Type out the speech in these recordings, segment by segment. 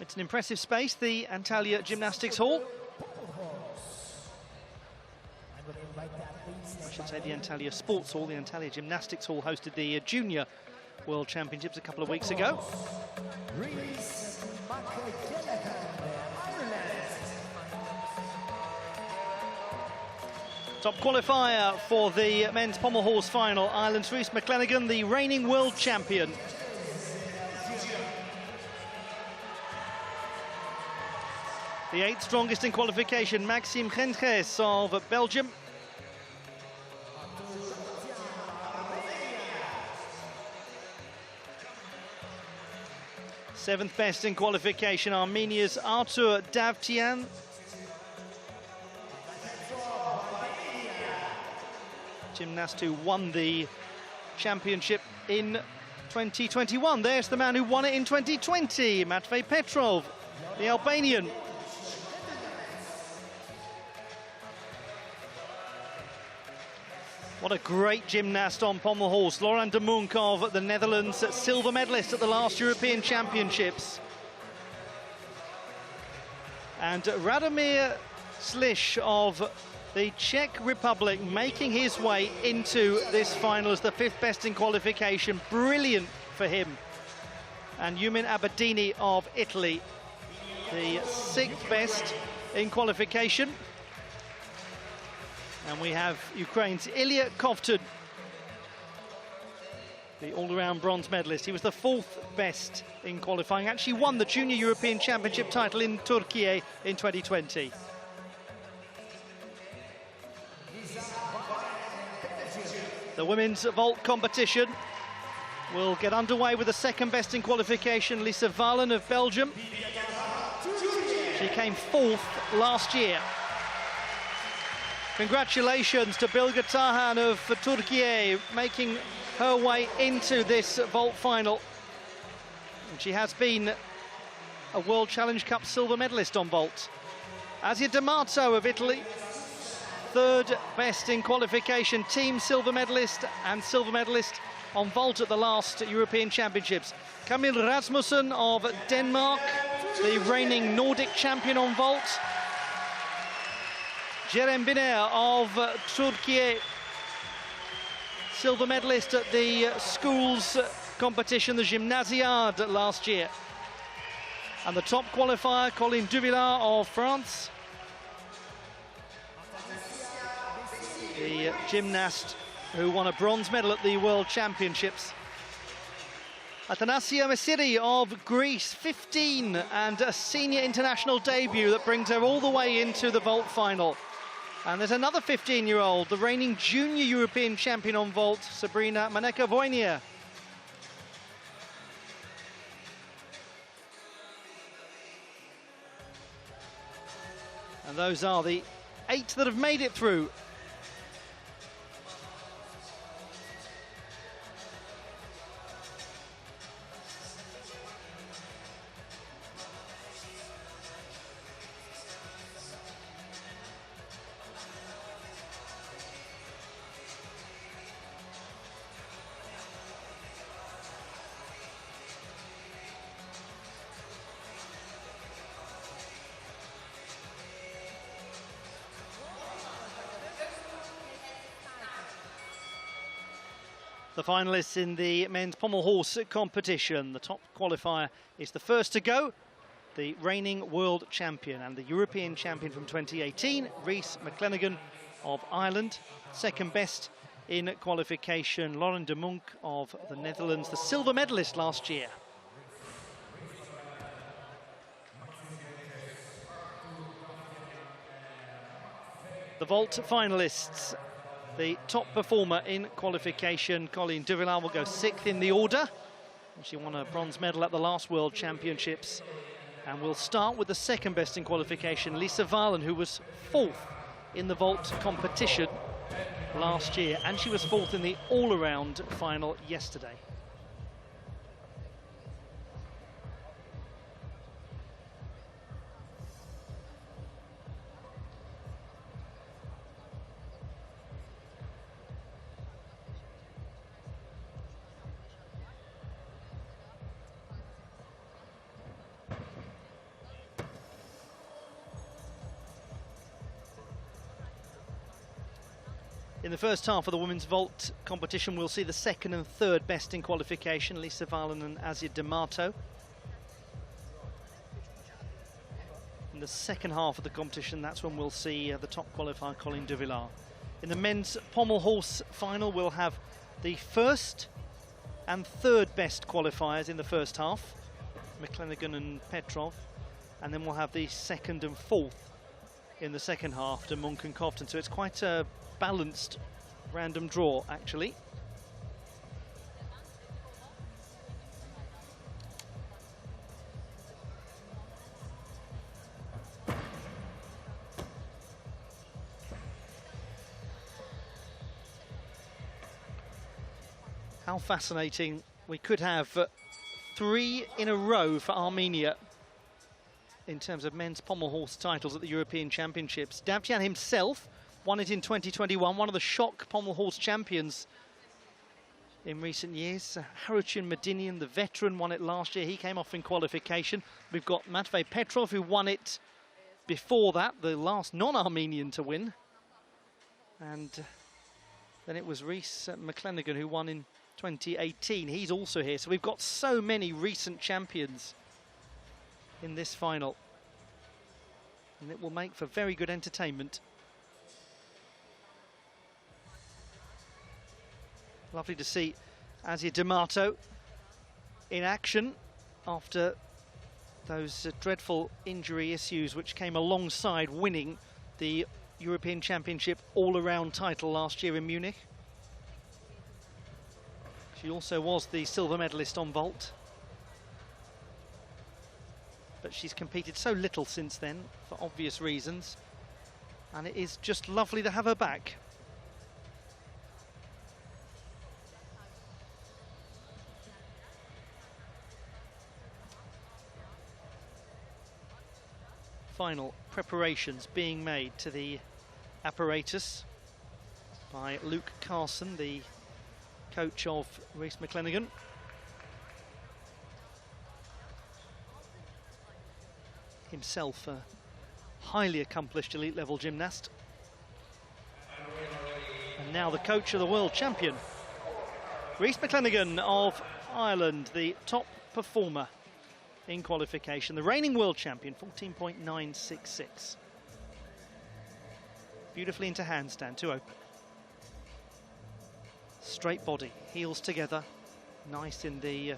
It's an impressive space, the Antalya Gymnastics Hall. I should say the Antalya Sports Hall. The Antalya Gymnastics Hall hosted the Junior World Championships a couple of weeks ago. Top qualifier for the men's pommel horse final, Ireland's Rhys McClenaghan, the reigning world champion. The 8th strongest in qualification, Maxime Genges of Belgium. Seventh best in qualification, Armenia's Artur Davtyan. Gymnast who won the championship in 2021. There's the man who won it in 2020, Matvei Petrov, the Albanian. What a great gymnast on pommel horse. Laurent de Munck of the Netherlands, silver medalist at the last European Championships. And Radomir Sliš of the Czech Republic making his way into this final as the 5th best in qualification. Brilliant for him. And Yumin Abedini of Italy, the 6th best in qualification. And we have Ukraine's Ilya Kovtun, the all-around bronze medalist. He was the 4th best in qualifying, actually won the Junior European Championship title in Turkey in 2020. The women's vault competition will get underway with the 2nd best in qualification, Lisa Valen of Belgium. She came 4th last year. Congratulations to Bilge Tarhan of Turkey, making her way into this vault final. And she has been a World Challenge Cup silver medalist on vault. Asia D'Amato of Italy, 3rd best in qualification, team silver medalist and silver medalist on vault at the last European Championships. Camille Rasmussen of Denmark, the reigning Nordic champion on vault. Jerem Biner of Turkey, silver medalist at the schools competition, the Gymnasiade last year. And the top qualifier, Colin Duvillard of France, the gymnast who won a bronze medal at the World Championships. Athanasia Mesiri of Greece, 15, and a senior international debut that brings her all the way into the vault final. And there's another 15-year-old, the reigning junior European champion on vault, Sabrina Maneka-Voynier. And those are the 8 that have made it through. The finalists in the men's pommel horse competition. The top qualifier is the first to go, the reigning world champion and the European champion from 2018, Rhys McClenaghan of Ireland. 2nd best in qualification, Laurent de Munck of the Netherlands, the silver medalist last year. The vault finalists. The top performer in qualification, Colleen Duvillard, will go 6th in the order. She won a bronze medal at the last World Championships. And we'll start with the 2nd best in qualification, Lisa Valen, who was 4th in the vault competition last year. And she was 4th in the all-around final yesterday. In the first half of the women's vault competition, we'll see the second and third best in qualification, Lisa Valen and Asia D'Amato. In the second half of the competition, that's when we'll see the top qualifier, Colin de Villar. In the men's pommel horse final, we'll have the first and third best qualifiers in the first half, McClenaghan and Petrov, and then we'll have the second and fourth in the second half to Monk and Cofton. So it's quite a balanced random draw, actually. How fascinating. We could have 3 in a row for Armenia in terms of men's pommel horse titles at the European Championships. Davtyan himself won it in 2021, one of the shock pommel horse champions in recent years. Haruchin Medinian, the veteran, won it last year. He came off in qualification. We've got Matvey Petrov, who won it before that, the last non-Armenian to win. And then it was Rhys McClenaghan who won in 2018. He's also here. So we've got so many recent champions in this final. And it will make for very good entertainment. Lovely to see Asia D'Amato in action after those dreadful injury issues which came alongside winning the European Championship all-around title last year in Munich. She also was the silver medalist on vault. But she's competed so little since then, for obvious reasons. And it is just lovely to have her back. Final preparations being made to the apparatus by Luke Carson, the coach of Rhys McClenaghan. Himself a highly accomplished elite level gymnast. And now the coach of the world champion, Rhys McClenaghan of Ireland, the top performer in qualification, the reigning world champion, 14.966. Beautifully into handstand, 2 open. Straight body, heels together, nice in the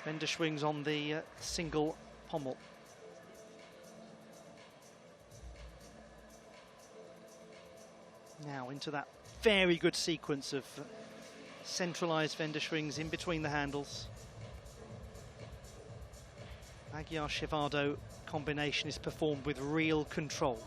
Wenderschwings on the single pommel. Now into that very good sequence of centralised Wenderschwings in between the handles. Magyar-Shevado combination is performed with real control.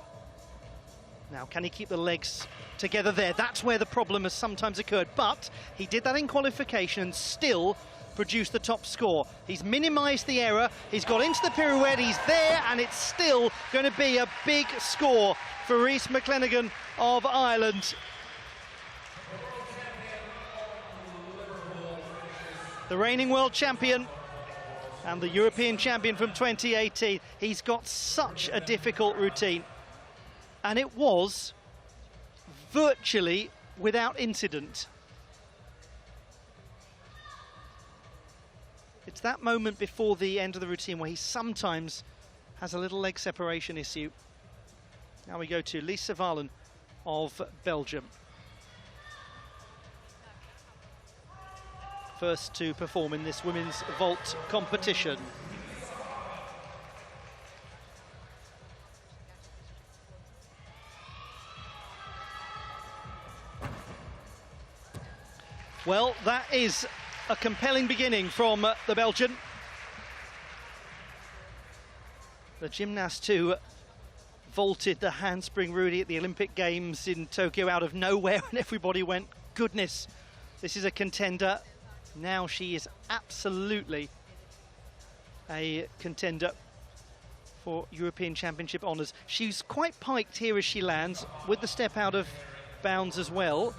Now, can he keep the legs together there? That's where the problem has sometimes occurred, but he did that in qualification and still produced the top score. He's minimised the error, he's got into the pirouette, he's there, and it's still going to be a big score for Rhys McClenaghan of Ireland. The reigning world champion and the European champion from 2018. He's got such a difficult routine. And it was virtually without incident. It's that moment before the end of the routine where he sometimes has a little leg separation issue. Now we go to Lisa Valen of Belgium. First to perform in this women's vault competition. Well, that is a compelling beginning from the Belgian. The gymnast who vaulted the handspring Rudy at the Olympic Games in Tokyo out of nowhere, and everybody went, goodness, this is a contender. Now she is absolutely a contender for European Championship honours. She's quite piked here as she lands, with the step out of bounds as well.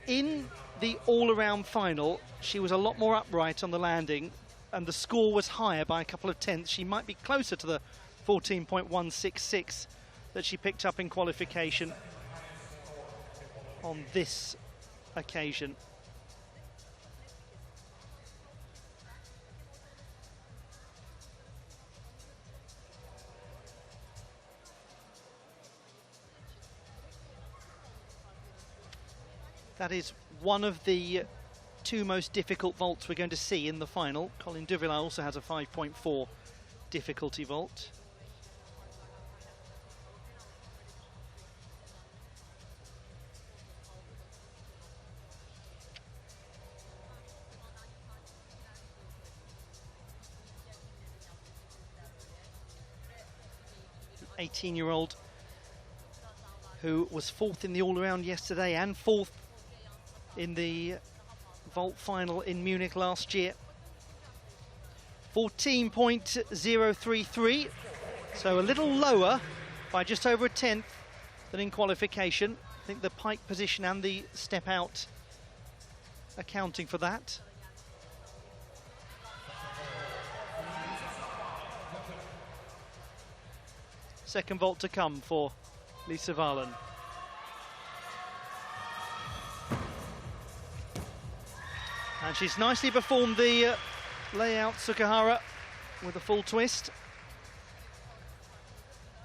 In the all-around final, she was a lot more upright on the landing, and the score was higher by a couple of tenths. She might be closer to the 14.166 that she picked up in qualification on this occasion. That is one of the two most difficult vaults we're going to see in the final. Colin Duvillard also has a 5.4 difficulty vault. The 18-year-old who was fourth in the all-around yesterday and fourth in the vault final in Munich last year. 14.033, so a little lower by just over a tenth than in qualification. I think the pike position and the step out accounting for that. Second vault to come for Lisa Wahlen. And she's nicely performed the layout Tsukahara with a full twist.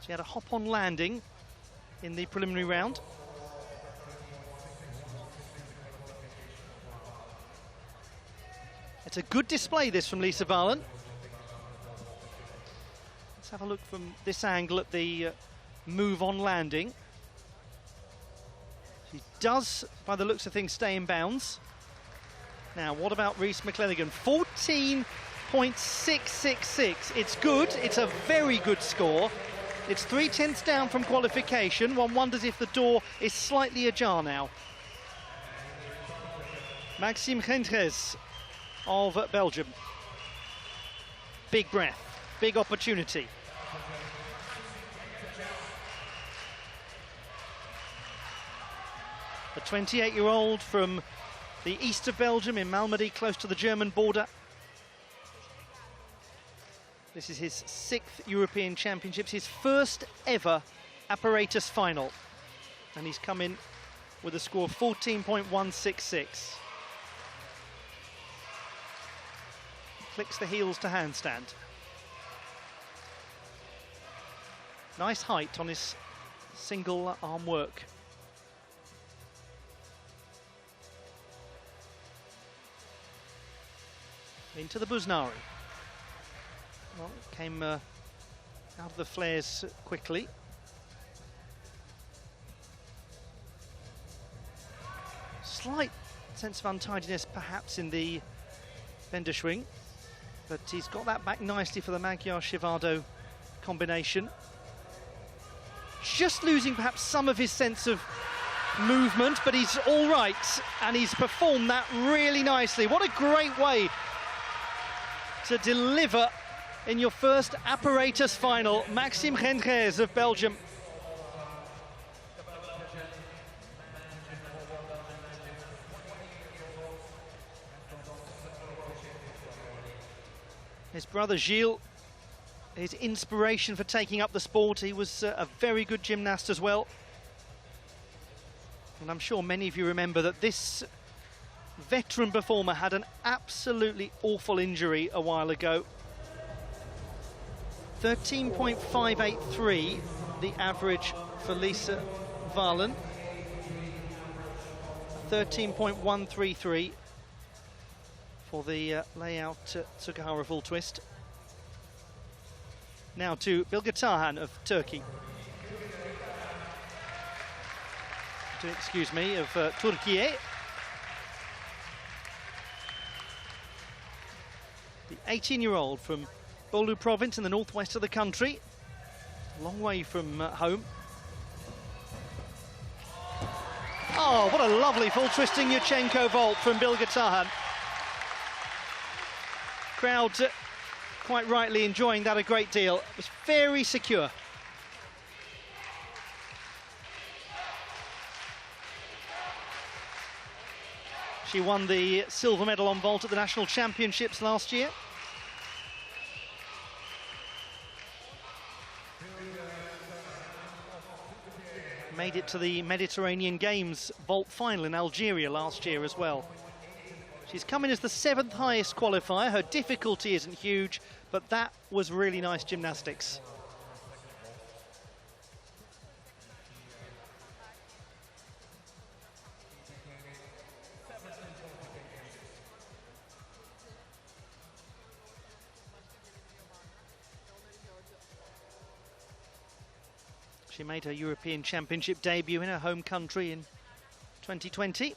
She had a hop-on landing in the preliminary round. It's a good display, this, from Lisa Wahlen. Let's have a look from this angle at the move on landing. She does, by the looks of things, stay in bounds. Now, what about Reese McClenaghan? 14.666. It's good. It's a very good score. It's 3/10 down from qualification. One wonders if the door is slightly ajar now. Maxime Gendres of Belgium. Big breath, big opportunity. The 28-year-old from the east of Belgium in Malmedy, close to the German border. This is his 6th European Championships, his first ever apparatus final. And he's come in with a score of 14.166. Flicks the heels to handstand. Nice height on his single arm work. Into the Buznari. Well, came out of the flares quickly. Slight sense of untidiness perhaps in the Wenderschwing, but he's got that back nicely for the Magyar-Shivado combination. Just losing perhaps some of his sense of movement, but he's all right, and he's performed that really nicely. What a great way to deliver in your first apparatus final. Maxime Gendres of Belgium. His brother Gilles, his inspiration for taking up the sport. He was a very good gymnast as well. And I'm sure many of you remember that this veteran performer had an absolutely awful injury a while ago. 13.583, the average for Lisa Wahlen. 13.133 for the layout Tsukahara full twist. Now to Bilge Tarhan of Turkey. Excuse me, of Turkiye. The 18-year-old from Bolu province in the northwest of the country. A long way from home. Oh, what a lovely full twisting Yurchenko vault from Bilge Tarhan. Crowd quite rightly enjoying that a great deal. It was very secure. She won the silver medal on vault at the National Championships last year. made it to the Mediterranean Games vault final in Algeria last year as well. She's come in as the 7th highest qualifier. Her difficulty isn't huge, but that was really nice gymnastics. She made her European Championship debut in her home country in 2020.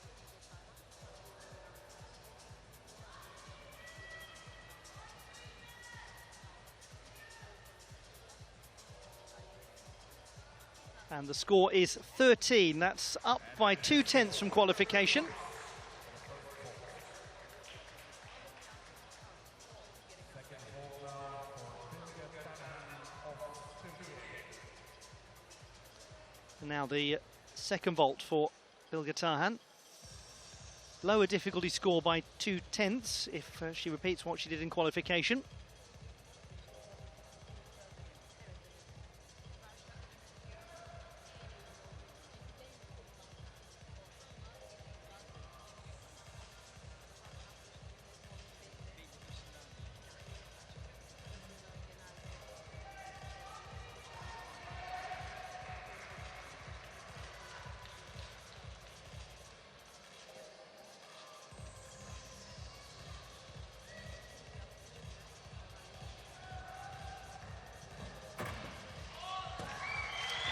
And the score is 13. That's up by 2/10 from qualification. And now the second vault for Bilge Tarhan. Lower difficulty score by 2/10 if she repeats what she did in qualification.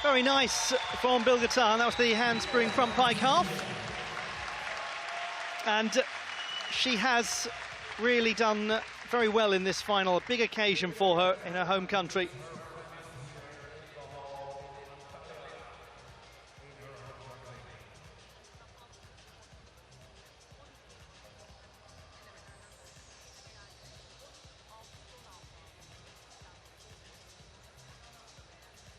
Very nice from Bilge Tarhan. That was the handspring front pike half. And she has really done very well in this final. A big occasion for her in her home country.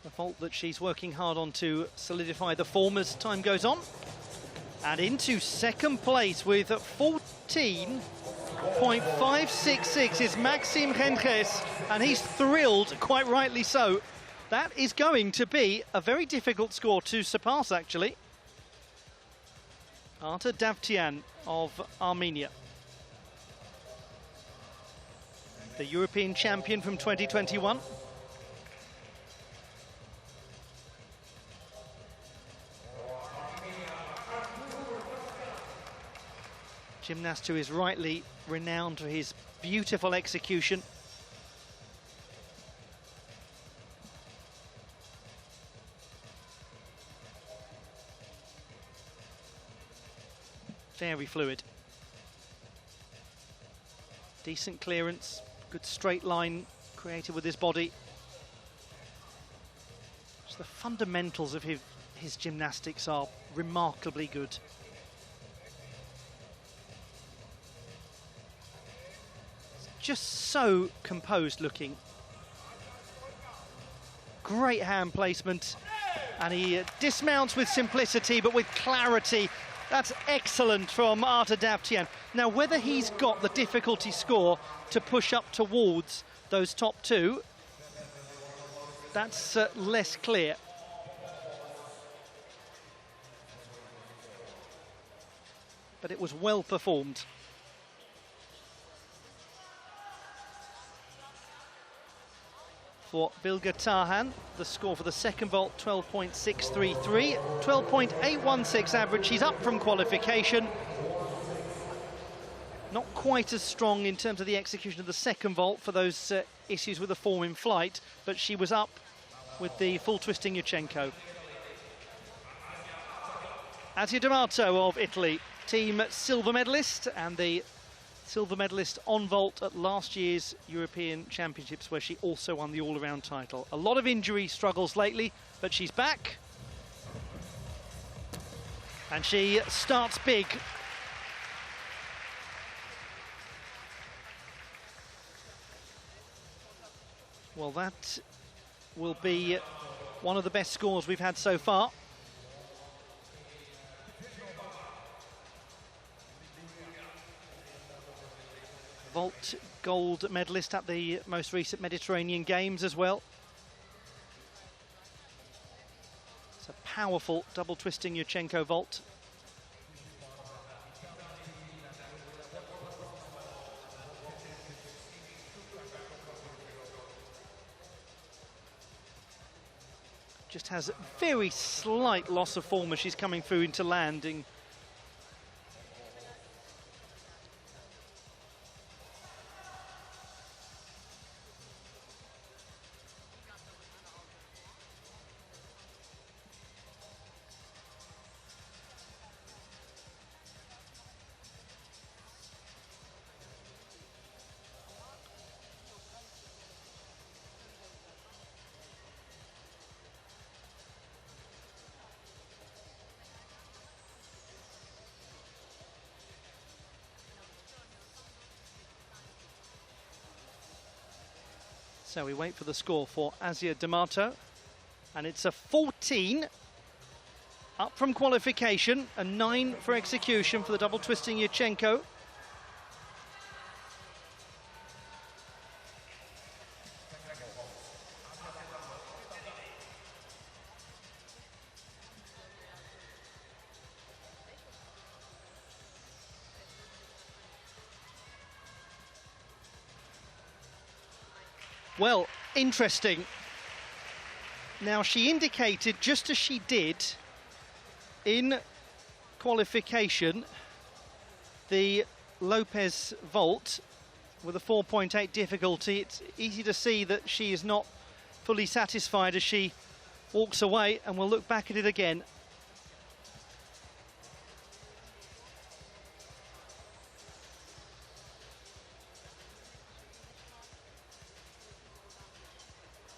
A vault that she's working hard on to solidify the form as time goes on. And into second place with 14.566 is Maxime Henges, and he's thrilled, quite rightly so. That is going to be a very difficult score to surpass, actually. Arta Davtyan of Armenia, the European champion from 2021. Gymnast who is rightly renowned for his beautiful execution. Very fluid. Decent clearance, good straight line created with his body. Just the fundamentals of his gymnastics are remarkably good. Just so composed looking. Great hand placement, and he dismounts with simplicity but with clarity. That's excellent from Arta Davtyan. Now, whether he's got the difficulty score to push up towards those top two, that's less clear. But it was well performed. For Bilge Tarhan, the score for the second vault, 12.633, 12.816 average. She's up from qualification. Not quite as strong in terms of the execution of the second vault for those issues with the form in flight, but she was up with the full twisting Yurchenko. Asia D'Amato of Italy, team silver medalist, and the silver medalist on vault at last year's European Championships, where she also won the all-around title. A lot of injury struggles lately, but she's back. And she starts big. Well, that will be one of the best scores we've had so far. Vault gold medalist at the most recent Mediterranean Games as well. It's a powerful double twisting Yurchenko vault. Just has very slight loss of form as she's coming through into landing. So we wait for the score for Asia D'Amato, and it's a 14 up from qualification, a 9 for execution for the double twisting Yurchenko. Well, interesting. Now, she indicated, just as she did in qualification, the Lopez vault with a 4.8 difficulty. It's easy to see that she is not fully satisfied as she walks away, and we'll look back at it again.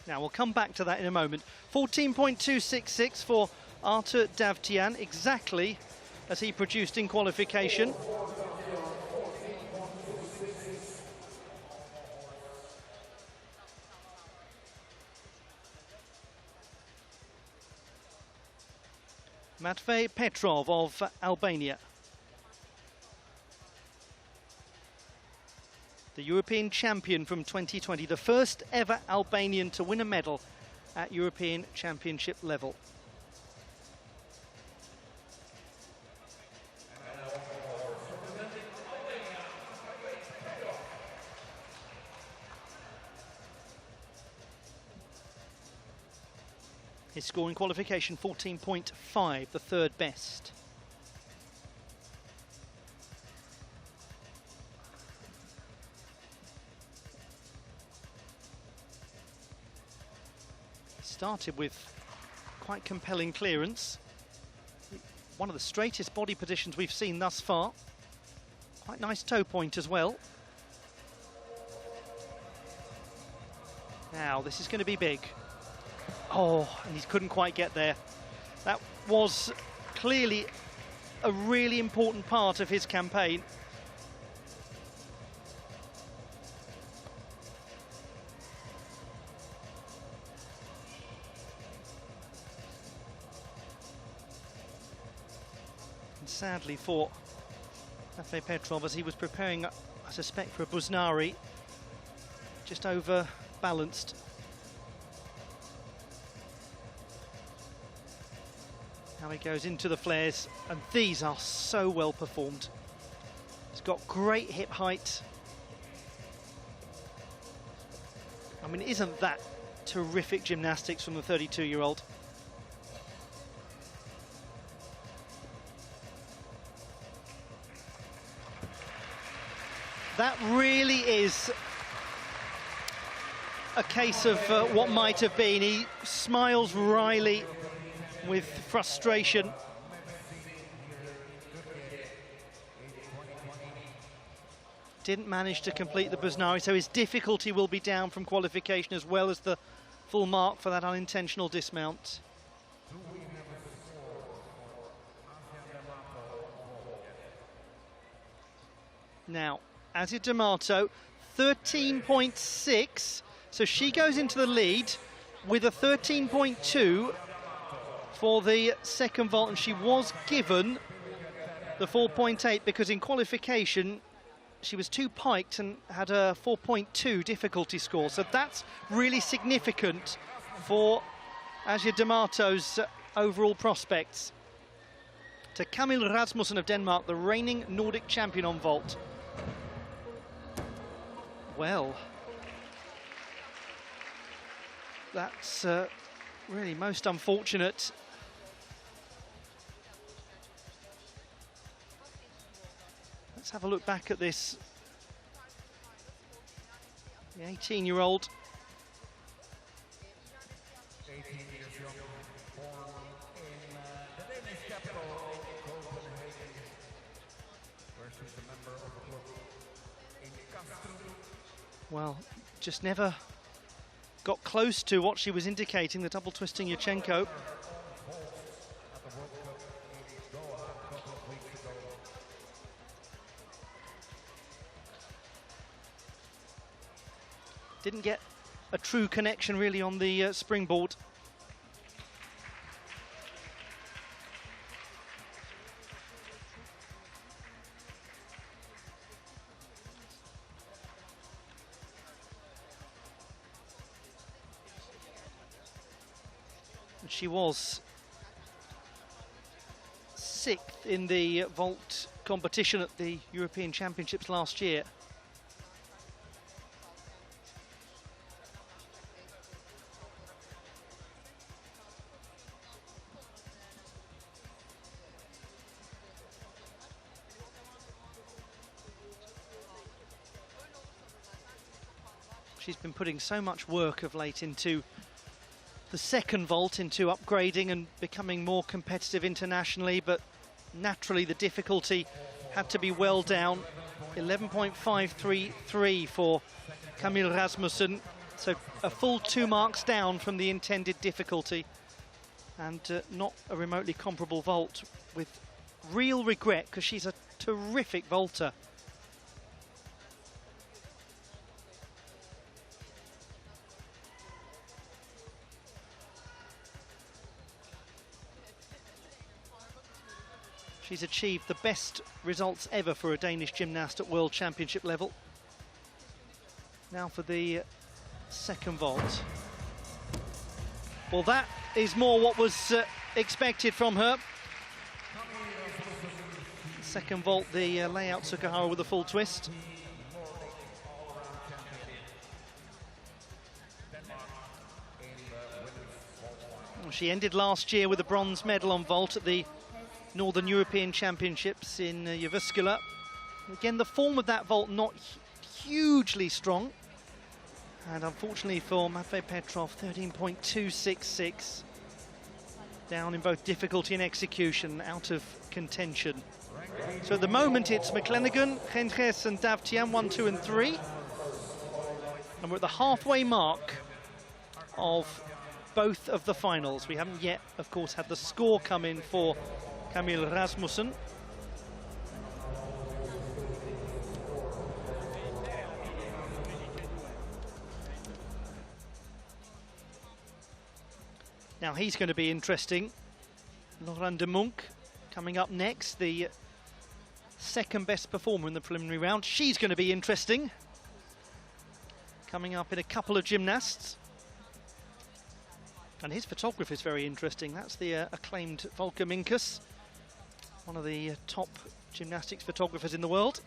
Now, we'll come back to that in a moment. 14.266 for Artur Davtyan, exactly as he produced in qualification. Matvei Petrov of Albania. The European champion from 2020, the first ever Albanian to win a medal at European Championship level. His score in qualification, 14.5, the third best. Started with quite compelling clearance. One of the straightest body positions we've seen thus far. Quite nice toe point as well. Now, this is going to be big. Oh, and he couldn't quite get there. That was clearly a really important part of his campaign. Sadly for Matvei Petrov, as he was preparing, I suspect, for a Busnari, just over balanced. Now he goes into the flares, and these are so well performed. He's got great hip height. I mean, isn't that terrific gymnastics from the 32-year-old? That really is a case of what might have been. He smiles wryly with frustration. Didn't manage to complete the Busnari, so his difficulty will be down from qualification, as well as the full mark for that unintentional dismount. Now, Asia D'Amato, 13.6, so she goes into the lead with a 13.2 for the second vault, and she was given the 4.8 because in qualification she was too piked and had a 4.2 difficulty score, so that's really significant for Asia D'Amato's overall prospects to Camille Rasmussen of Denmark, the reigning Nordic champion on vault. Well, that's really most unfortunate. Let's have a look back at this. The 18-year-old. 18 years young, born in the Danish capital, Copenhagen, where she's a member of a club in Kastrup. Well, just never got close to what she was indicating, the double twisting Yurchenko. Didn't get a true connection really on the springboard. And she was 6th in the vault competition at the European Championships last year. She's been putting so much work of late into the second vault, into upgrading and becoming more competitive internationally, but naturally the difficulty had to be well down. 11.533 for Camille Rasmussen, so a full 2 marks down from the intended difficulty, and not a remotely comparable vault, with real regret, because she's a terrific vaulter. She's achieved the best results ever for a Danish gymnast at World Championship level. Now for the second vault. Well, that is more what was expected from her. Second vault, the layout Sukahara with a full twist. She ended last year with a bronze medal on vault at the Northern European Championships in Jyväskylä. Again, the form of that vault not hugely strong. And unfortunately for Matvei Petrov, 13.266. Down in both difficulty and execution, out of contention. So at the moment it's McLennigan, Genges and Davtian, 1, 2 and 3. And we're at the halfway mark of both of the finals. We haven't yet, of course, had the score come in for Camille Rasmussen. Now he's going to be interesting. Laurent de Munck coming up next, the second best performer in the preliminary round. She's going to be interesting. Coming up in a couple of gymnasts. And his photography is very interesting. That's the acclaimed Volker Minkus, one of the top gymnastics photographers in the world.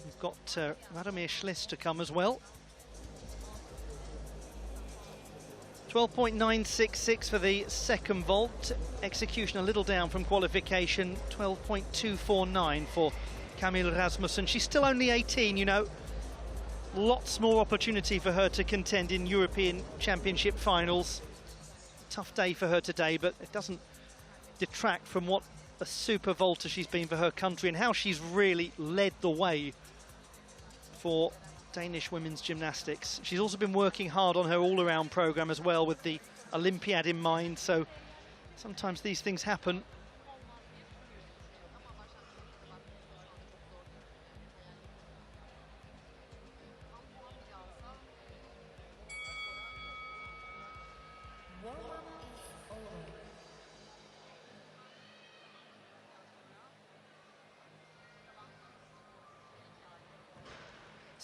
We've got Radomir Schliss to come as well. 12.966 for the second vault. Execution a little down from qualification. 12.249 for Camille Rasmussen. She's still only 18, you know. Lots more opportunity for her to contend in European Championship finals. Tough day for her today, but it doesn't detract from what a super vaulter she's been for her country and how she's really led the way for Danish women's gymnastics. She's also been working hard on her all-around programme as well, with the Olympiad in mind, so sometimes these things happen.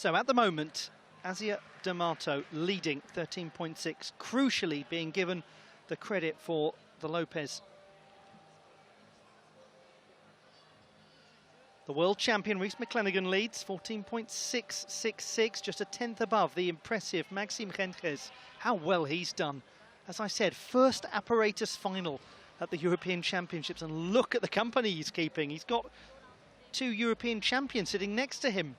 So at the moment, Asia D'Amato leading 13.6, crucially being given the credit for the Lopez. The world champion Reece McClenaghan leads 14.666, just a tenth above the impressive Maxime Rentres. How well he's done. As I said, first apparatus final at the European Championships, and look at the company he's keeping. He's got 2 European champions sitting next to him.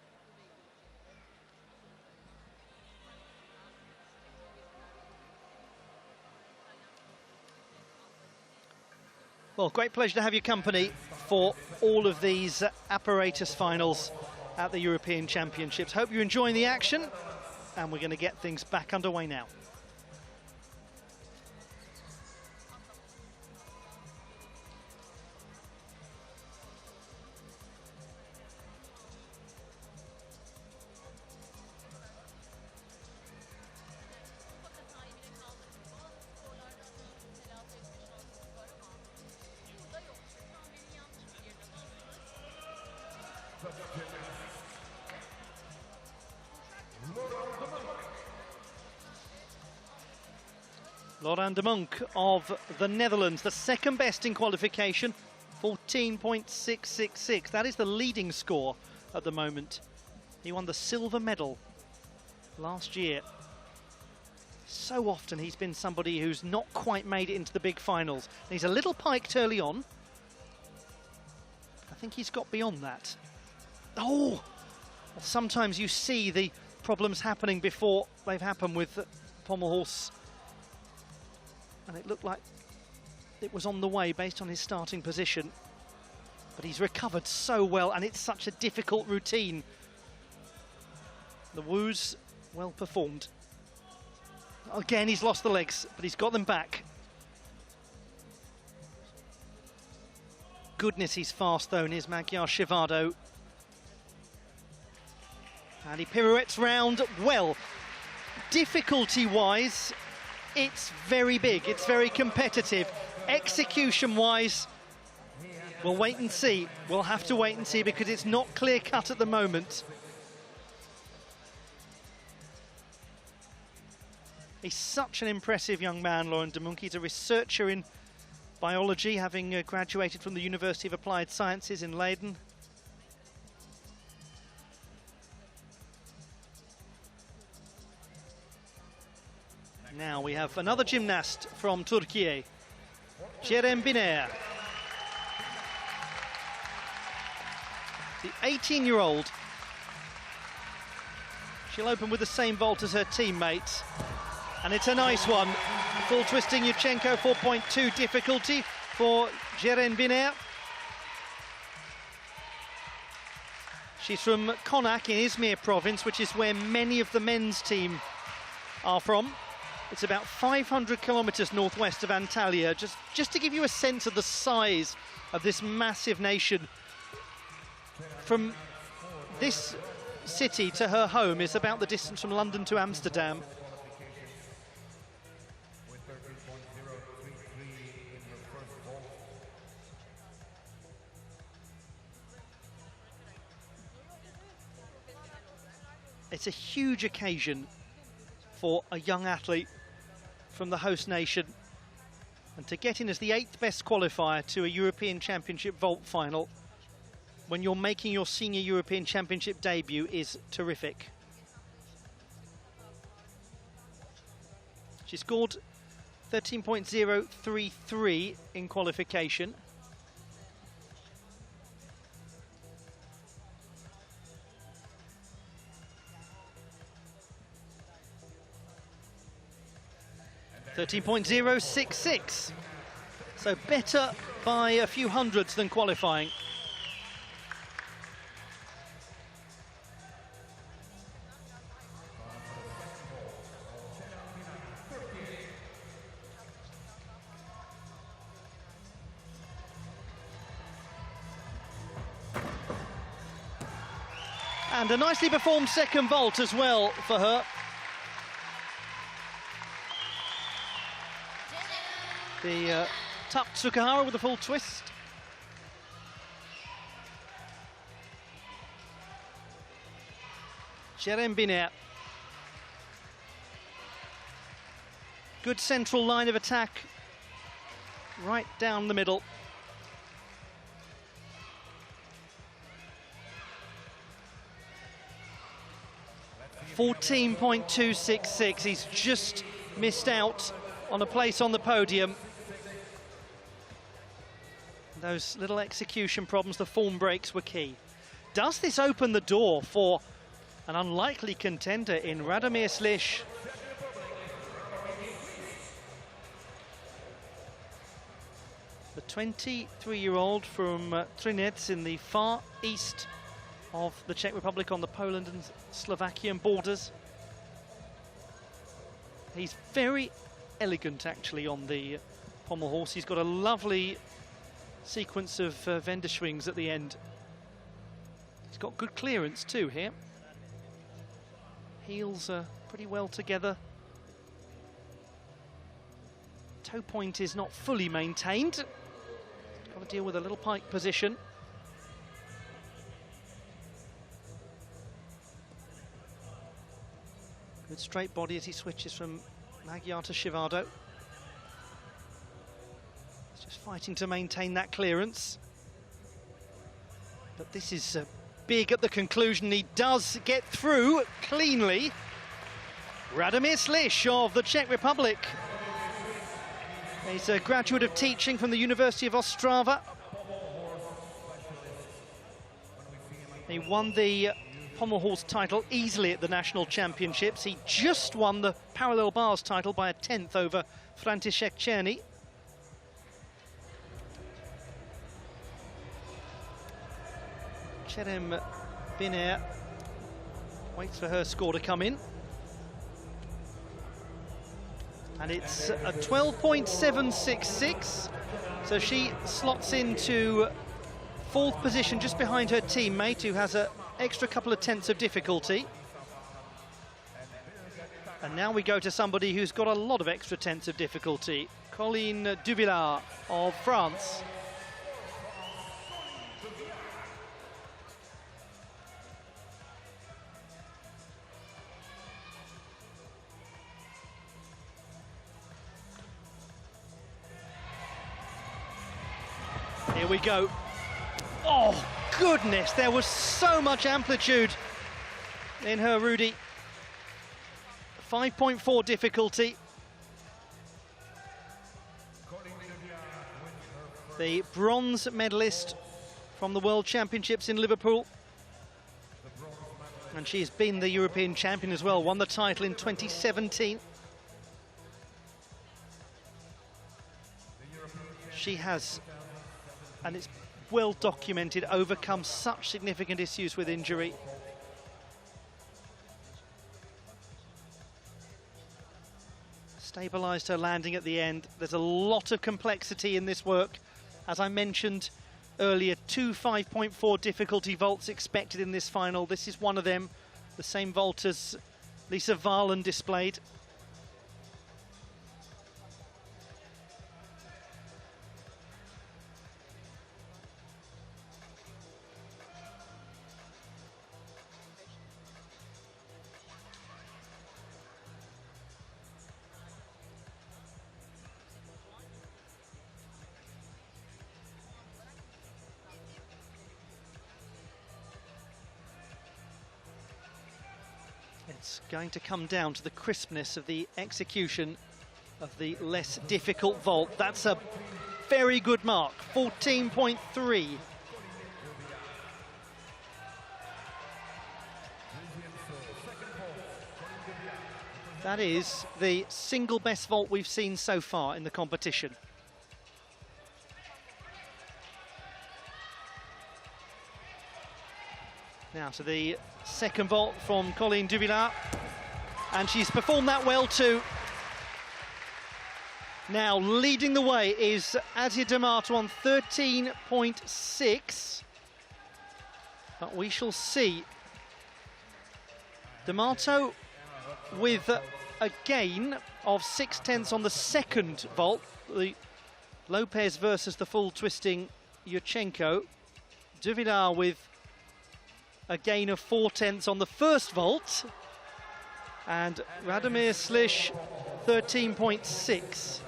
Well, great pleasure to have your company for all of these apparatus finals at the European Championships. Hope you're enjoying the action, and we're going to get things back underway now. Laurent de Monk of the Netherlands, the second best in qualification, 14.666. That is the leading score at the moment. He won the silver medal last year. So often he's been somebody who's not quite made it into the big finals. And he's a little piked early on. I think he's got beyond that. Oh! Well, sometimes you see the problems happening before they've happened with Pommel horse. And it looked like it was on the way based on his starting position. But he's recovered so well, and it's such a difficult routine. The woos, well performed. Again, he's lost the legs, but he's got them back. Goodness, he's fast though, and here's Magyar Shivado. And he pirouettes round well. Difficulty-wise, it's very big, it's very competitive. Execution-wise, we'll wait and see. We'll have to wait and see because it's not clear-cut at the moment. He's such an impressive young man, Laurent de Monk. He's a researcher in biology, having graduated from the University of Applied Sciences in Leiden. Now we have another gymnast from Turkey, Ceren Biner. The 18-year-old. She'll open with the same vault as her teammate. And it's a nice one. Full twisting Yurchenko, 4.2 difficulty for Ceren Biner. She's from Konak in Izmir province, which is where many of the men's team are from. It's about 500 kilometers northwest of Antalya, just to give you a sense of the size of this massive nation. From this city to her home is about the distance from London to Amsterdam. It's a huge occasion for a young athlete from the host nation, and to get in as the 8th best qualifier to a European Championship vault final when you're making your senior European Championship debut is terrific. She scored 13.033 in qualification. .066, so better by a few hundredths than qualifying. And a nicely performed second vault as well for her. The Tup Tsukahara with a full twist. Jerem Biner. Good central line of attack, right down the middle. .14.266. He's just missed out on a place on the podium. Those little execution problems, the form breaks, were key. Does this open the door for an unlikely contender in Radomir Sliš? The 23-year-old from Trinec in the far east of the Czech Republic on the Poland and Slovakian borders. He's very elegant actually on the pommel horse. He's got a lovely sequence of vendor swings at the end. He's got good clearance too here. Heels are pretty well together. Toe point is not fully maintained. Got to deal with a little pike position. Good straight body as he switches from Magyar to Shivado. He's just fighting to maintain that clearance. But this is big at the conclusion. He does get through cleanly. Radomir Sliš of the Czech Republic. He's a graduate of teaching from the University of Ostrava. He won the pommel horse title easily at the national championships. He just won the parallel bars title by a 10th over František Černý. Jerem Biner waits for her score to come in. And it's a 12.766, so she slots into fourth position just behind her teammate, who has an extra couple of tenths of difficulty. And now we go to somebody who's got a lot of extra tenths of difficulty, Colline Duvillard of France. Here we go. Oh, goodness, there was so much amplitude in her Rudy. 5.4 difficulty. The bronze medalist from the World Championships in Liverpool. And she's been the European champion as well, won the title in 2017. She has, and it's well documented, overcome such significant issues with injury. Stabilised her landing at the end. There's a lot of complexity in this work. As I mentioned earlier, 2 5.4 difficulty vaults expected in this final. This is one of them, the same vault as Lisa Varland displayed. It's going to come down to the crispness of the execution of the less difficult vault. That's a very good mark, 14.3. That is the single best vault we've seen so far in the competition. Now to the second vault from Colline Duvillard, and she's performed that well too. Now leading the way is Azia D'Amato on 13.6, but we shall see. D'Amato with a gain of 0.6 on the second vault, the Lopez versus the full twisting Yurchenko. Duvillard with a gain of 4/10 on the first vault. And Radomir Sliš, 13.6.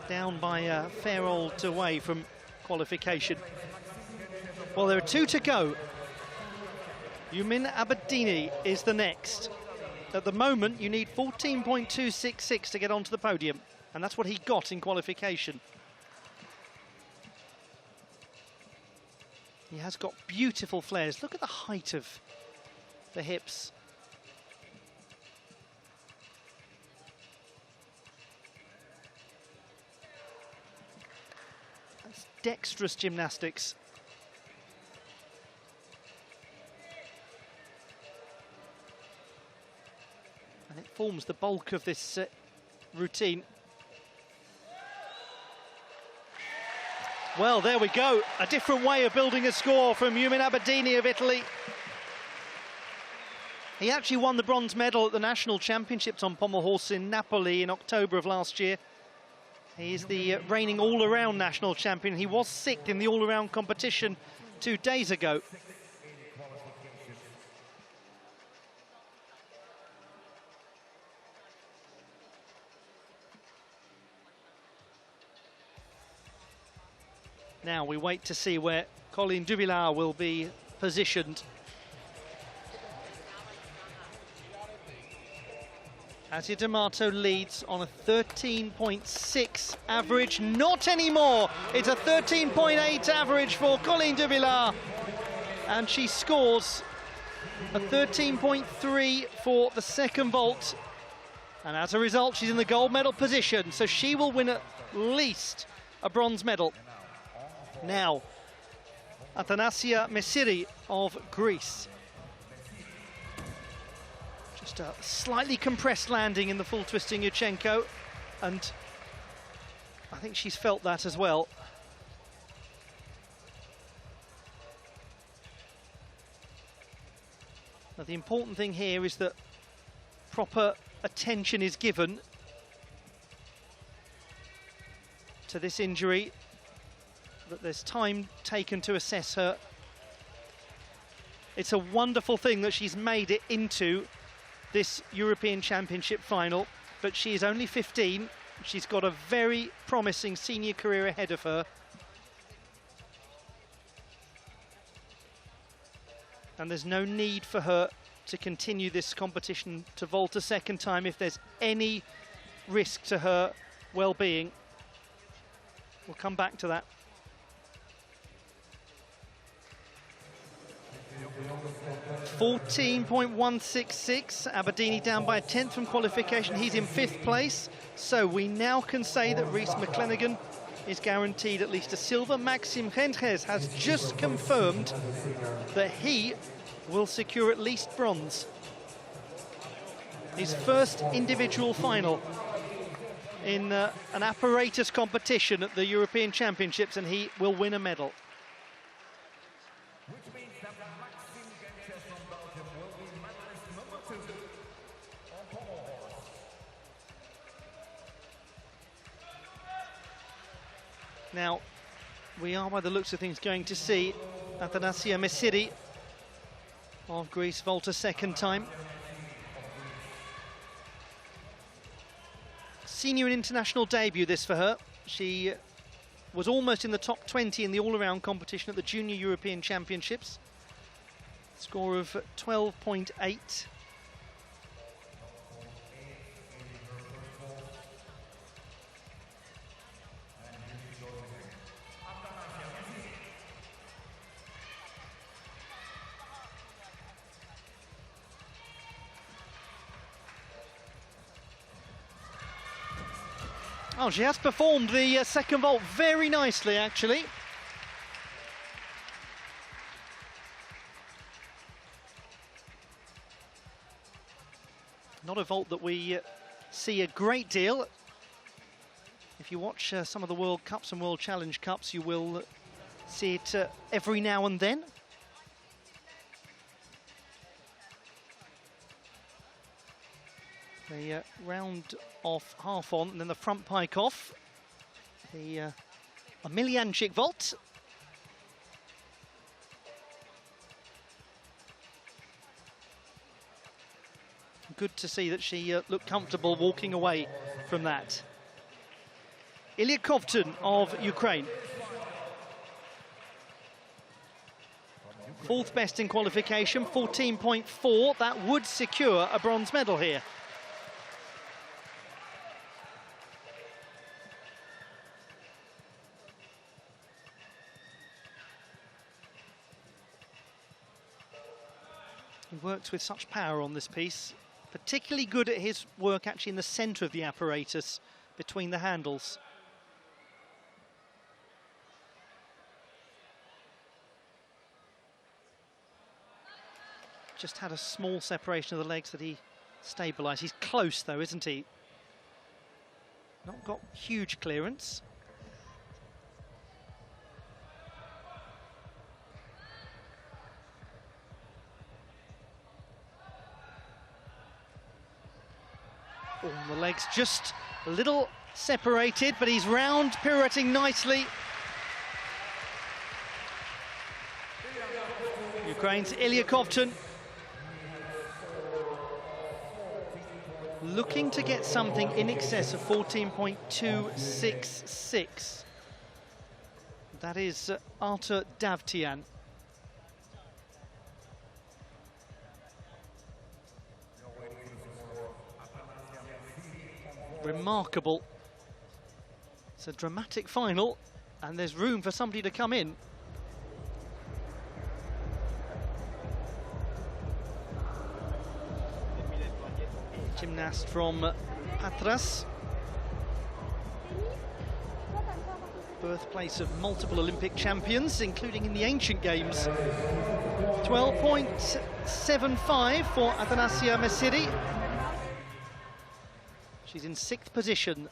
Down by a fair old way from qualification. Well, there are 2 to go. Yumin Abedini is the next. At the moment, you need 14.266 to get onto the podium, and that's what he got in qualification. He has got beautiful flares. Look at the height of the hips. That's dexterous gymnastics. And it forms the bulk of this routine. Well, there we go. A different way of building a score from Yumin Abedini of Italy. He actually won the bronze medal at the national championships on pommel horse in Napoli in October of last year. He is the reigning all-around national champion. He was 6th in the all-around competition 2 days ago. Now we wait to see where Colleen Duvillard will be positioned. Asia D'Amato leads on a 13.6 average. Not anymore. It's a 13.8 average for Colleen Duvillard. And she scores a 13.3 for the second vault. And as a result, she's in the gold medal position. So she will win at least a bronze medal. Now, Athanasia Mesiri of Greece. Just a slightly compressed landing in the full twisting Yurchenko, and I think she's felt that as well. Now, the important thing here is that proper attention is given to this injury, that there's time taken to assess her. It's a wonderful thing that she's made it into this European Championship final, but she is only 15. She's got a very promising senior career ahead of her. And there's no need for her to continue this competition to vault a second time if there's any risk to her well-being. We'll come back to that. .166, Abedini down by a 10th from qualification. He's in 5th place, so we now can say that Rhys McClenaghan is guaranteed at least a silver. Maxime Rentres has just confirmed that he will secure at least bronze. His first individual final in an apparatus competition at the European Championships, and he will win a medal. Now, we are, by the looks of things, going to see Athanasia Mesiri of Greece vault a second time. Senior and international debut, this for her. She was almost in the top 20 in the all-around competition at the Junior European Championships. Score of 12.8. Oh, she has performed the second vault very nicely, actually. Not a vault that we see a great deal. If you watch some of the World Cups and World Challenge Cups, you will see it every now and then. The round off half on, and then the front pike off. The Miljančić vault. good to see that she looked comfortable walking away from that. Ilya Kovtun of Ukraine. Fourth best in qualification, 14.4. That would secure a bronze medal here. He works with such power on this piece, particularly good at his work actually in the centre of the apparatus, between the handles. Just had a small separation of the legs that he stabilised. He's close though, isn't he? Not got huge clearance. Oh, the legs just a little separated, but he's round, pirouetting nicely. Ukraine's Ilya Kovtun. Looking to get something in excess of 14.266. That is Artur Davtyan. Remarkable. It's a dramatic final, and there's room for somebody to come in. Gymnast from Patras, birthplace of multiple Olympic champions, including in the ancient games. 12.75 for Athanasia Mesiri. She's in 6th position.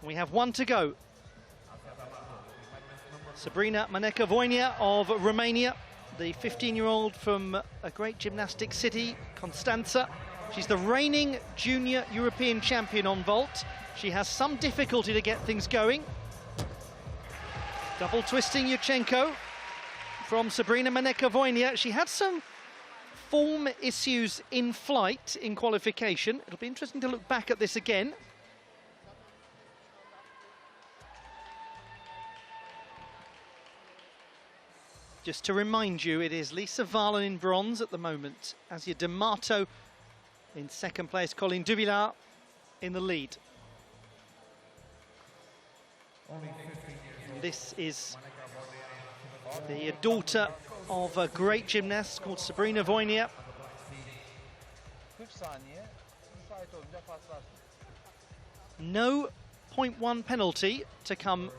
We have one to go. Sabrina Maneka-Voinea of Romania, the 15-year-old from a great gymnastic city, Constanța. She's the reigning junior European champion on vault. She has some difficulty to get things going. Double twisting Yurchenko from Sabrina Maneka-Voinea. She had some form issues in flight in qualification. It'll be interesting to look back at this again. Just to remind you, it is Lisa Valen in bronze at the moment, Asia D'Amato in 2nd place, Colin Duvillard in the lead. This is the daughter of a great gymnast called Sabrina Voinea. No 0.1 penalty to come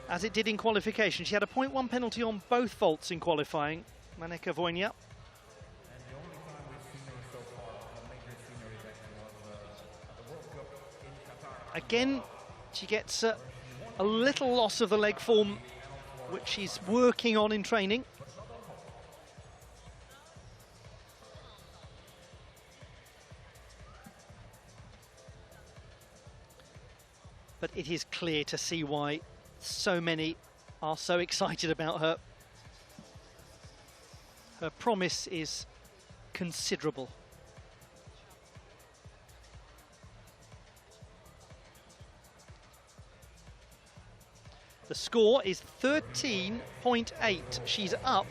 as it did in qualification. She had a 0.1 penalty on both vaults in qualifying, Maneka-Voinea. Again, she gets a little loss of the leg form, which she's working on in training. But it is clear to see why so many are so excited about her. Her promise is considerable. The score is 13.8. She's up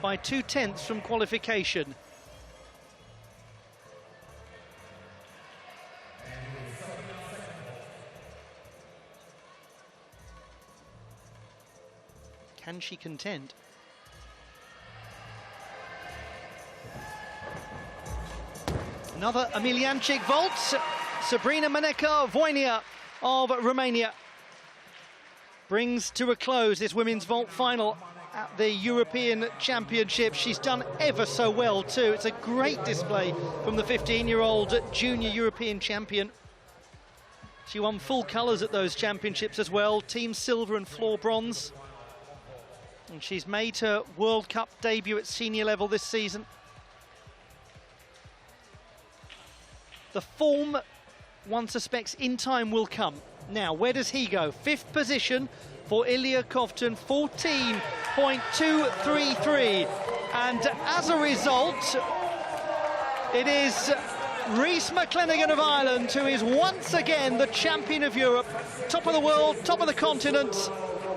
by 0.2 from qualification. Can she contend? Another Emelianchik vault. Sabrina Maneka-Voinea of Romania brings to a close this women's vault final at the European Championship. She's done ever so well too. It's a great display from the 15-year-old junior European champion. She won full colours at those championships as well, team silver and floor bronze. And she's made her World Cup debut at senior level this season. The form, one suspects, in time will come. Now, where does he go? 5th position for Ilya Kovtun, 14.233. And as a result, it is Rhys McClenaghan of Ireland, who is once again the champion of Europe, top of the world, top of the continent,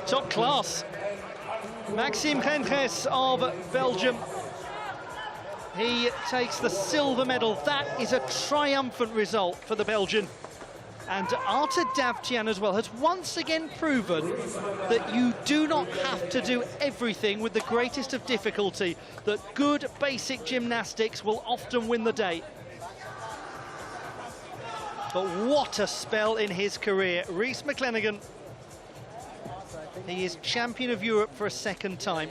top class. Maxime Rentres of Belgium, he takes the silver medal. That is a triumphant result for the Belgian. And Arta Davtyan as well has once again proven that you do not have to do everything with the greatest of difficulty, that good basic gymnastics will often win the day. But what a spell in his career. Rhys McClenaghan, he is champion of Europe for a second time.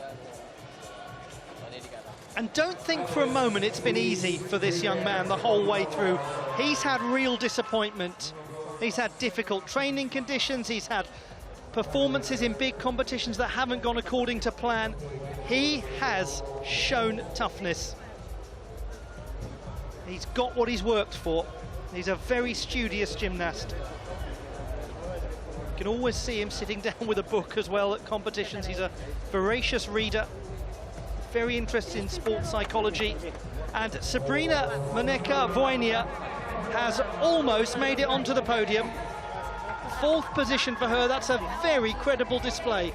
And don't think for a moment it's been easy for this young man the whole way through. He's had real disappointment. He's had difficult training conditions. He's had performances in big competitions that haven't gone according to plan. He has shown toughness. He's got what he's worked for. He's a very studious gymnast. You can always see him sitting down with a book as well at competitions. He's a voracious reader, very interested in sports psychology. And Sabrina Moneka-Voynia has almost made it onto the podium. Fourth position for her. That's a very credible display.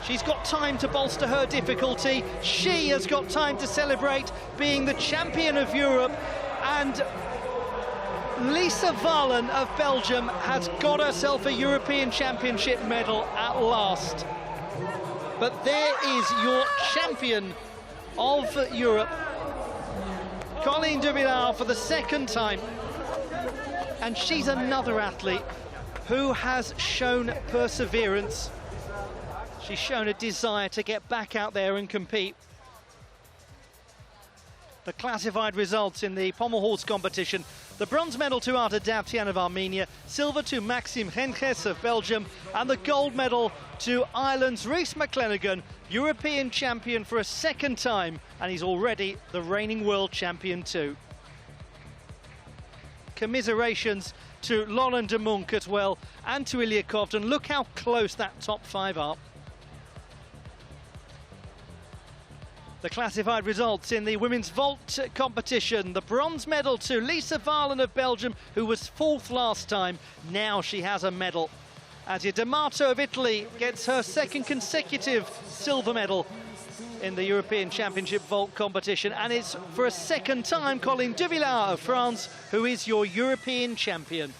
She's got time to bolster her difficulty. She has got time to celebrate being the champion of Europe. And Lisa Valen of Belgium has got herself a European Championship medal at last. But there is your champion of Europe, Coline de Villars, for the second time. And she's another athlete who has shown perseverance. She's shown a desire to get back out there and compete. The classified results in the Pommel horse competition: the bronze medal to Arta Davtyan of Armenia, silver to Maxime Rentres of Belgium, and the gold medal to Ireland's Rhys McClenaghan, European champion for a second time, and he's already the reigning world champion too. Commiserations to Laurent de Monk as well, and to Ilya Kovtun. Look how close that top five are. The classified results in the women's vault competition: the bronze medal to Lisa Valen of Belgium, who was fourth last time. Now she has a medal. Asia D'Amato of Italy gets her second consecutive silver medal in the European Championship vault competition, and it's for a second time Coline de Villars of France who is your European champion.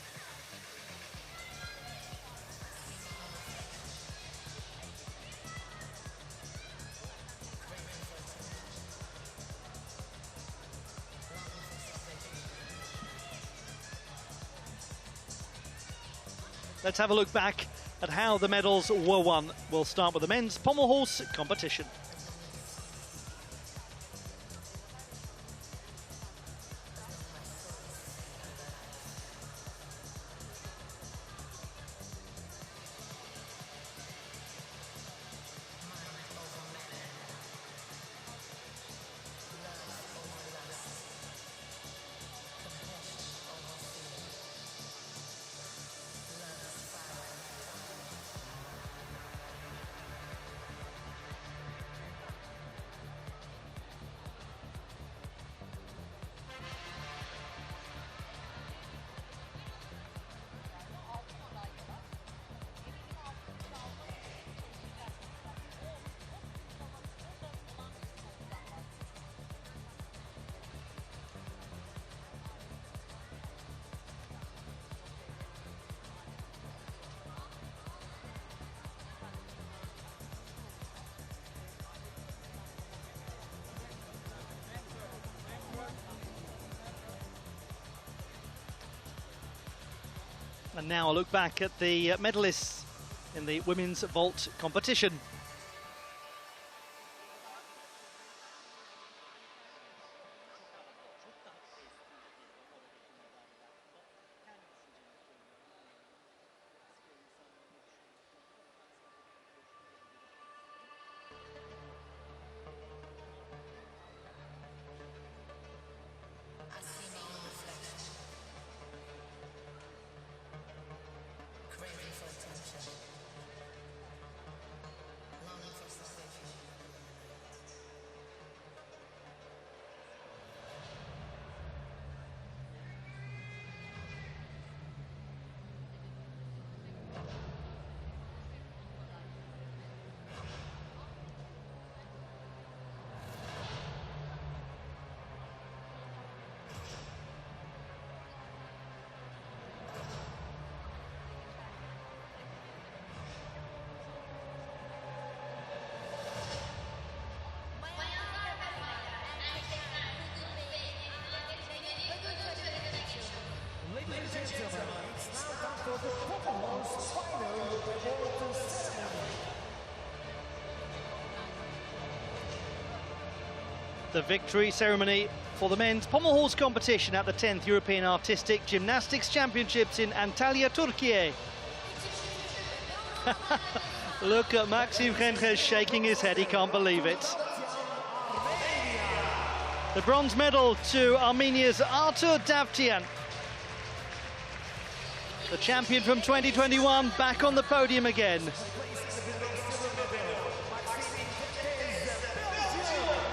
Let's have a look back at how the medals were won. We'll start with the men's pommel horse competition. And now a look back at the medalists in the women's vault competition. The victory ceremony for the men's pommel horse competition at the 10th European Artistic Gymnastics Championships in Antalya, Turkey. Look at Maxime Genges shaking his head, he can't believe it. The bronze medal to Armenia's Artur Davtyan. The champion from 2021 back on the podium again.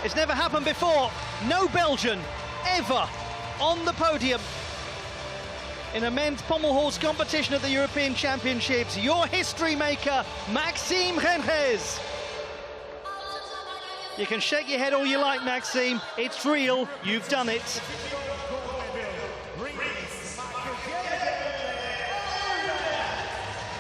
It's never happened before. No Belgian ever on the podium in a men's pommel horse competition at the European Championships. Your history maker, Maxime Genges. You can shake your head all you like, Maxime. It's real. You've done it.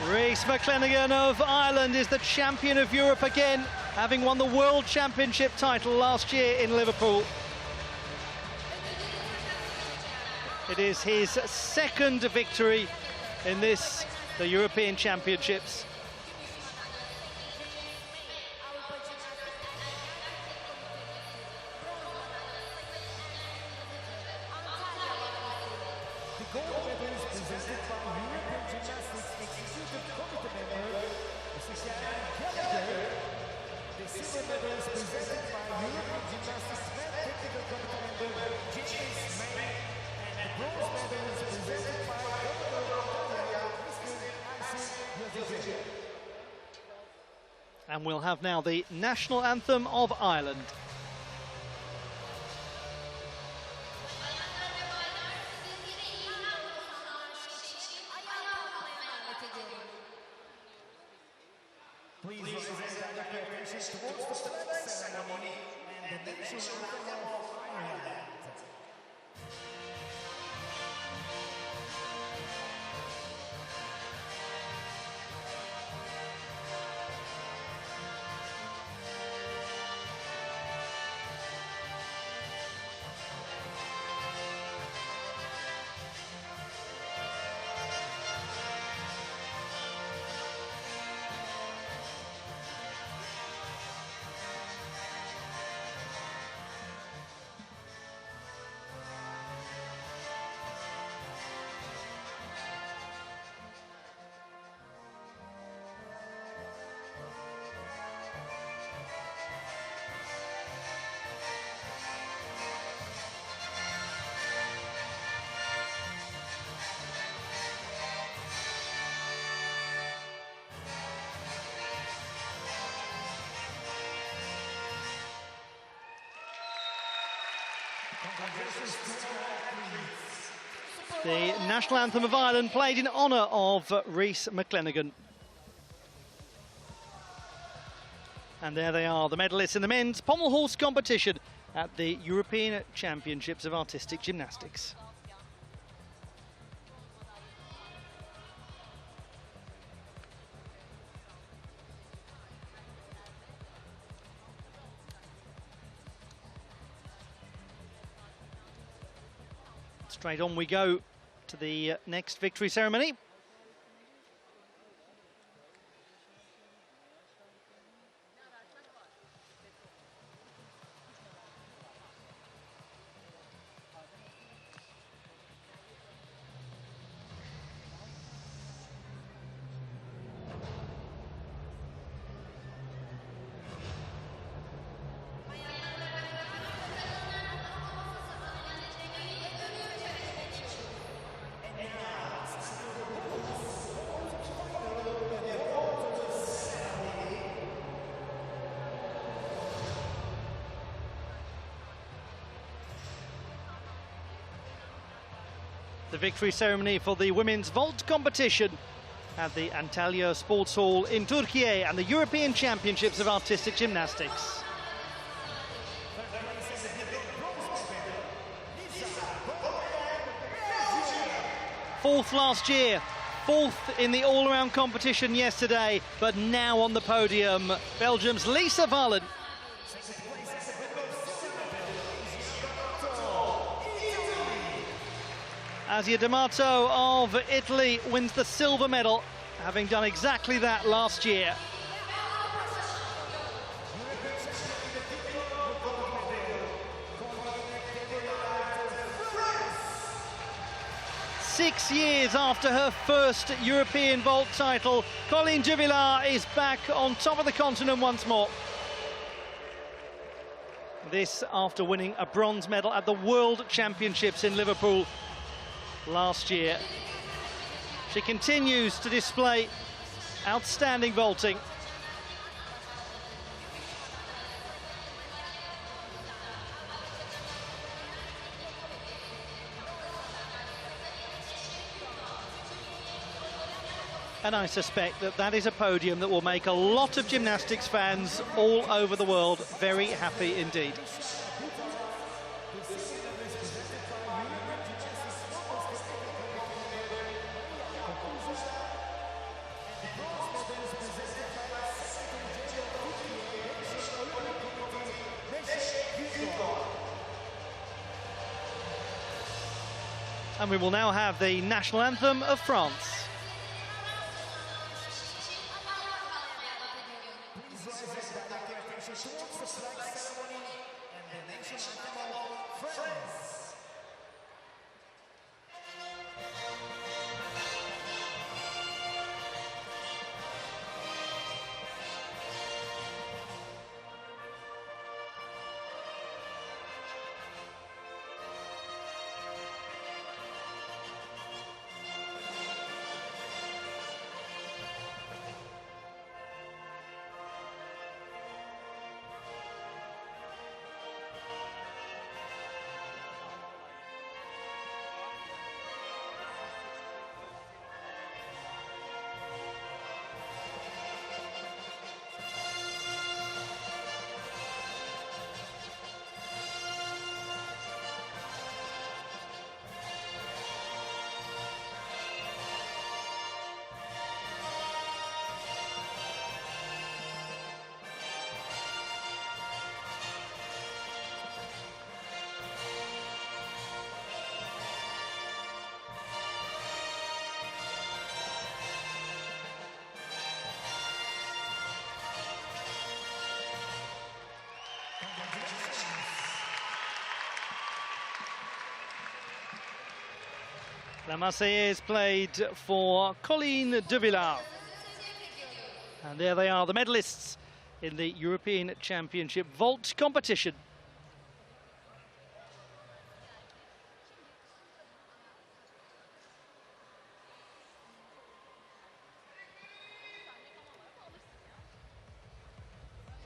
Rhys McClenaghan of Ireland is the champion of Europe again, having won the World Championship title last year in Liverpool. It is his second victory in the European Championships. The gold medal is presented by European Gymnastics Executive Committee member, Mrs. Gallagher. The silver medal is presented by European Gymnastics Technical Committee member, James May. And the bronze medal is presented by Governor of Antalya, Mr. Isaac Yozef. And we'll have now the national anthem of Ireland. Please represent direct attention towards the flag ceremony and the national anthem of Ireland. The national anthem of Ireland played in honour of Rhys McClenaghan. And there they are, the medalists in the men's pommel horse competition at the European Championships of Artistic Gymnastics. Straight on we go to the next victory ceremony. The victory ceremony for the women's vault competition at the Antalya Sports Hall in Turkey and the European Championships of Artistic Gymnastics. Fourth last year, fourth in the all-around competition yesterday, but now on the podium, Belgium's Lisa Valen. Asia D'Amato of Italy wins the silver medal, having done exactly that last year. 6 years after her first European vault title, Coline de Villars is back on top of the continent once more. This after winning a bronze medal at the World Championships in Liverpool last year. She continues to display outstanding vaulting. And I suspect that that is a podium that will make a lot of gymnastics fans all over the world very happy indeed. And we will now have the national anthem of France. La Marseillaise played for Coline de Villars. And there they are, the medalists in the European Championship vault competition.